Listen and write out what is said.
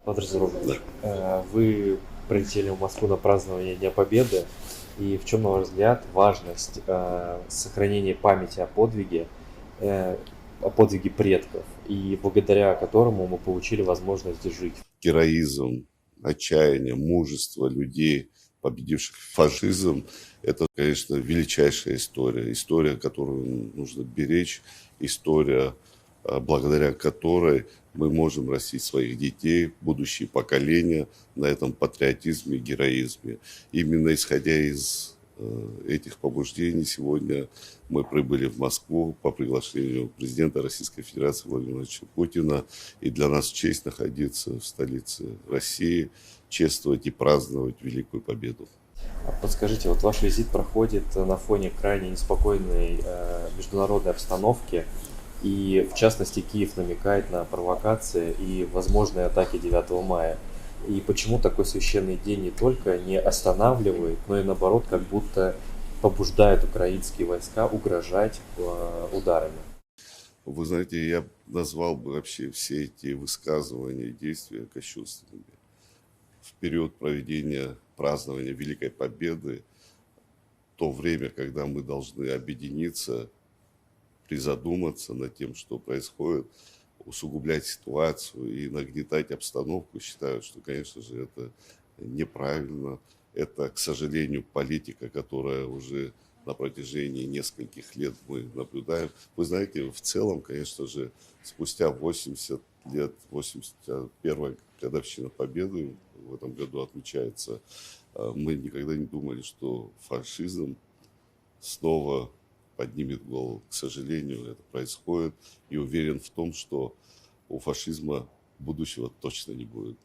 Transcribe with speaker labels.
Speaker 1: Федор
Speaker 2: Да.
Speaker 1: Зурович, вы прилетели в Москву на празднование Дня Победы. И в чем, на ваш взгляд, важность сохранения памяти э, о подвиге предков, и благодаря которому мы получили возможность жить?
Speaker 2: Героизм, отчаяние, мужество людей, победивших фашизм, это, конечно, величайшая история. История, которую нужно беречь, история, благодаря которой мы можем растить своих детей, будущие поколения на этом патриотизме и героизме. Именно исходя из этих побуждений сегодня мы прибыли в Москву по приглашению президента Российской Федерации Владимира Владимировича Путина. И для нас честь находиться в столице России, чествовать и праздновать Великую Победу.
Speaker 1: Подскажите, вот ваш визит проходит на фоне крайне неспокойной международной обстановки, и в частности Киев намекает на провокации и возможные атаки 9 мая. И почему такой священный день не только не останавливает, но и наоборот как будто побуждает украинские войска угрожать ударами?
Speaker 2: Вы знаете, я назвал бы вообще все эти высказывания и действия кощунственными. В период проведения празднования Великой Победы, то время, когда мы должны объединиться, призадуматься над тем, что происходит, усугублять ситуацию и нагнетать обстановку, считаю, что, конечно же, это неправильно. Это, к сожалению, политика, которая уже на протяжении нескольких лет мы наблюдаем. Вы знаете, в целом, конечно же, спустя 80 лет, 81-я годовщина Победы в этом году отмечается, мы никогда не думали, что фашизм снова поднимет голову. К сожалению, это происходит. И уверен в том, что у фашизма будущего точно не будет.